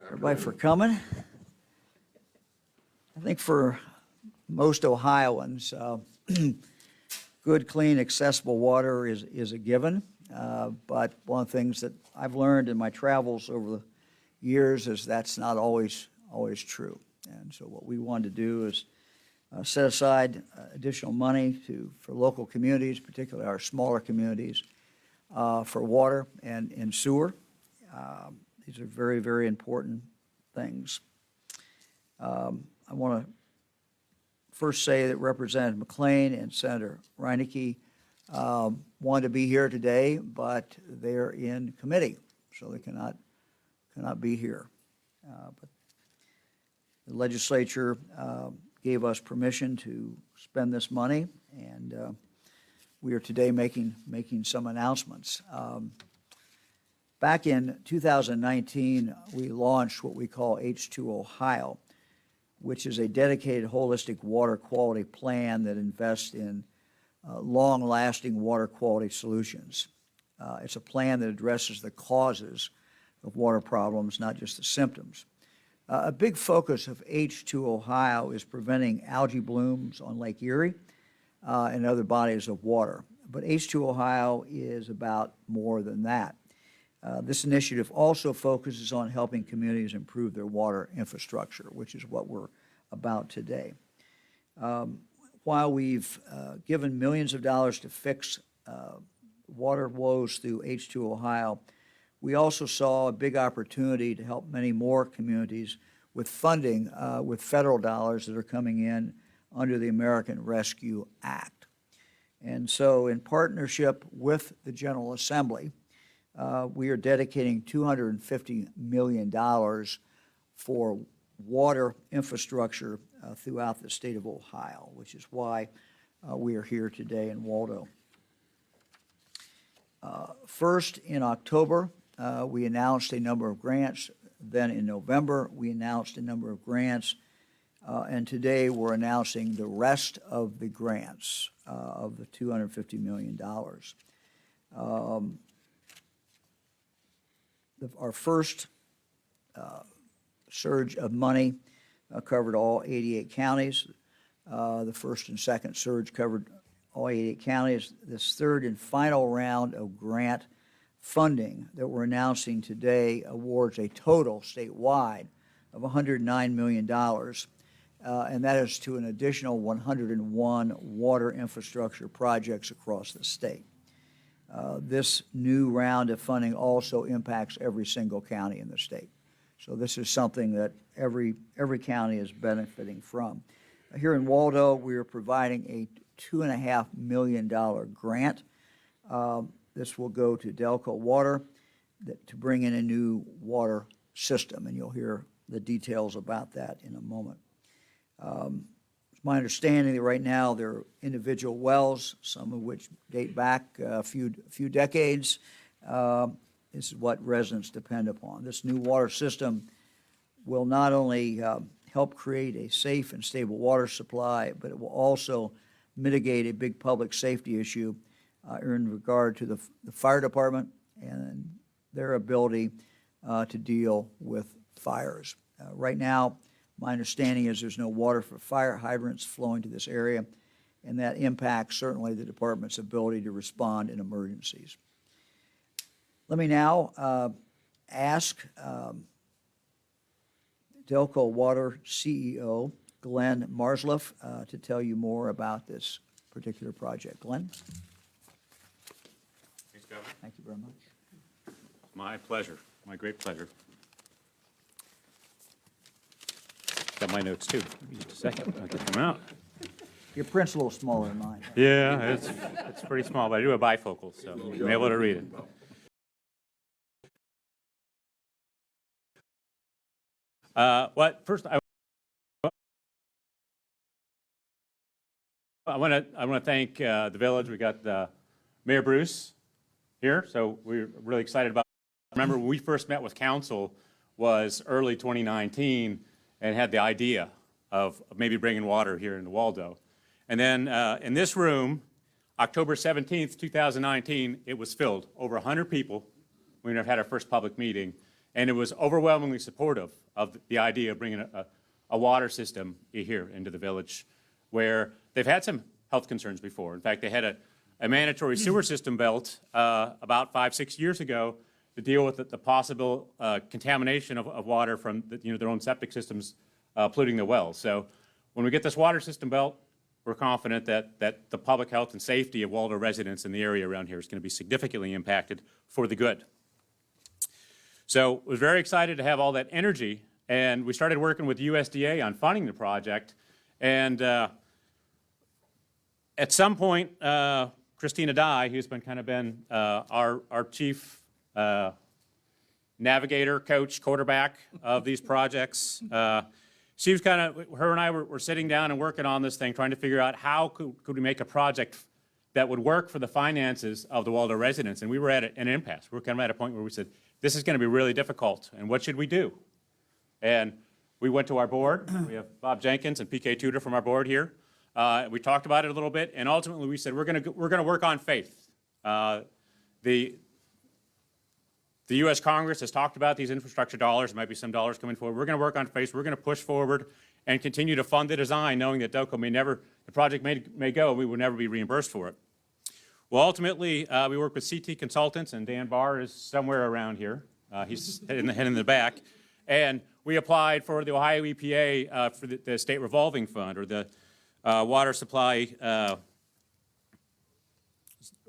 everybody for coming. I think for most Ohioans, good, clean, accessible water is a given. But one of the things that I've learned in my travels over the years is that's not always true. And so what we want to do is set aside additional money for local communities, particularly our smaller communities, for water and sewer. These are very, very important things. I want to first say that Representative McLean and Senator Reineke wanted to be here today, but they're in committee, so they cannot be here. But the legislature gave us permission to spend this money, and we are today making some announcements. Back in 2019, we launched what we call H2 Ohio, which is a dedicated holistic water quality plan that invests in long-lasting water quality solutions. It's a plan that addresses the causes of water problems, not just the symptoms. A big focus of H2 Ohio is preventing algae blooms on Lake Erie and other bodies of water. But H2 Ohio is about more than that. This initiative also focuses on helping communities improve their water infrastructure, which is what we're about today. While we've given millions of dollars to fix water woes through H2 Ohio, we also saw a big opportunity to help many more communities with funding with federal dollars that are coming in under the American Rescue Act. And so in partnership with the General Assembly, we are dedicating $250 million for water infrastructure throughout the state of Ohio, which is why we are here today in Waldo. First, in October, we announced a number of grants. Then in November, we announced a number of grants. And today, we're announcing the rest of the grants of the $250 million. Our first surge of money covered all 88 counties. The first and second surge covered all 88 counties. This third and final round of grant funding that we're announcing today awards a total statewide of $109 million, and that is to an additional 101 water infrastructure projects across the state. This new round of funding also impacts every single county in the state. So this is something that every county is benefiting from. Here in Waldo, we are providing a $2.5 million grant. This will go to Delco Water to bring in a new water system, and you'll hear the details about that in a moment. It's my understanding that right now there are individual wells, some of which date back a few decades. This is what residents depend upon. This new water system will not only help create a safe and stable water supply, but it will also mitigate a big public safety issue in regard to the fire department and their ability to deal with fires. Right now, my understanding is there's no water for fire hydrants flowing to this area, and that impacts certainly the department's ability to respond in emergencies. Let me now ask Delco Water CEO Glenn Marzluff to tell you more about this particular project. Glenn? Thanks, Governor. Thank you very much. My pleasure. My great pleasure. Got my notes too. Give me just a second. I'll get them out. Your print's a little smaller than mine. Yeah, it's pretty small, but I do have bifocals, so I'm able to read it. First, I want to thank the village. We got Mayor Bruce here, so we're really excited about it. Remember, when we first met with council was early 2019 and had the idea of maybe bringing water here into Waldo. And then in this room, October 17th, 2019, it was filled. Over 100 people. We had our first public meeting. and it was overwhelmingly supportive of the idea of bringing a water system here into the village, where they've had some health concerns before. In fact, they had a mandatory sewer system built about 5-6 years ago to deal with the possible contamination of water from their own septic systems polluting the wells. So when we get this water system built, we're confident that the public health and safety of Waldo residents in the area around here is going to be significantly impacted for the good. So we're very excited to have all that energy, and we started working with USDA on funding the project. And at some point, Christina Dye, who's been our chief navigator, coach, quarterback of these projects, she was her and I were sitting down and working on this thing, trying to figure out how could we make a project that would work for the finances of the Waldo residents. And we were at an impasse. We were kind of at a point where we said, this is going to be really difficult, and what should we do? And we went to our board. We have Bob Jenkins and PK Tudor from our board here. We talked about it a little bit, and ultimately we said we're going to work on faith. The U.S. Congress has talked about these infrastructure dollars. There might be some dollars coming forward. We're going to work on faith. We're going to push forward and continue to fund the design, knowing that DOCO the project may go, and we will never be reimbursed for it. Well, ultimately, we work with CT Consultants, and Dan Barr is somewhere around here. He's heading in the back. And we applied for the Ohio EPA for the State Revolving Fund, or the Water Supply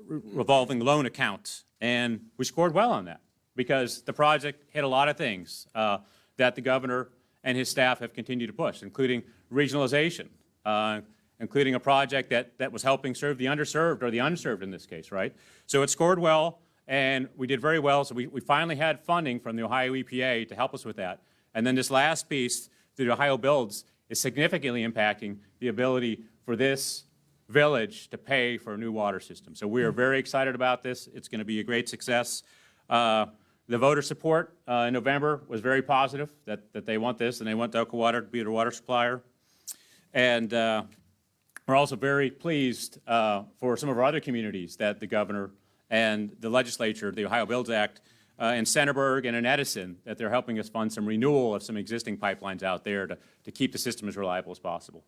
Revolving Loan Account. And we scored well on that, because the project hit a lot of things that the governor and his staff have continued to push, including regionalization, including a project that was helping serve the underserved, or the unserved in this case, right? So it scored well, and we did very well. So we finally had funding from the Ohio EPA to help us with that. And then this last piece, through Ohio Builds, is significantly impacting the ability for this village to pay for a new water system. So we are very excited about this. It's going to be a great success. The voter support in November was very positive, that they want this, and they want DOCO Water to be their water supplier. And we're also very pleased for some of our other communities that the governor and the legislature, the Ohio Builds Act, in Centerburg and in Edison, that they're helping us fund some renewal of some existing pipelines out there to keep the system as reliable as possible.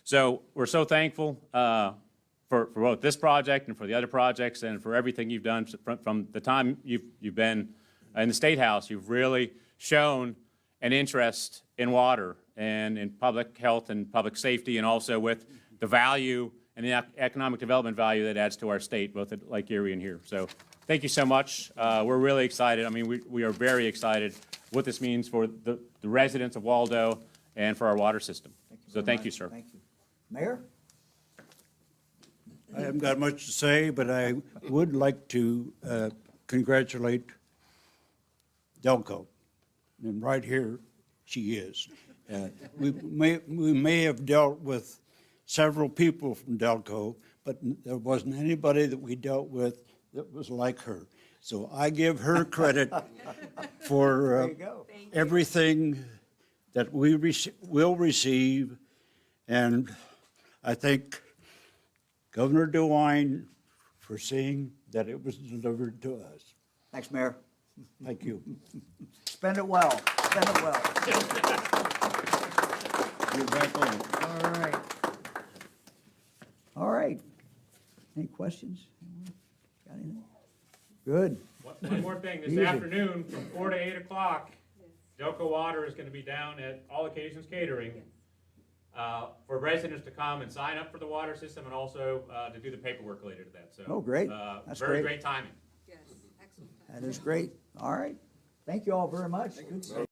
So we're so thankful for both this project and for the other projects, and for everything you've done from the time you've been in the State House. You've really shown an interest in water and in public health and public safety, and also with the value and the economic development value that adds to our state, both at Lake Erie and here. So thank you so much. We're really excited. I mean, we are very excited what this means for the residents of Waldo and for our water system. So thank you, sir. Thank you. Mayor? I haven't got much to say, but I would like to congratulate Delco. And right here, she is. We may have dealt with several people from Delco, but there wasn't anybody that we dealt with that was like her. So I give her credit for everything that we will receive, and I thank Governor DeWine for seeing that it was delivered to us. Thanks, Mayor. Thank you. Spend it well. Spend it well. You're back on. All right. All right. Any questions? Got anything? Good. One more thing. This Easy. afternoon, from 4 to 8 o'clock, DOCO Water is going to be down at All Occasions Catering for residents to come and sign up for the water system, and also to do the paperwork related to that. So, Oh, great. That's very great. great timing. Yes, excellent. That is great. All right. Thank you all very much. Good.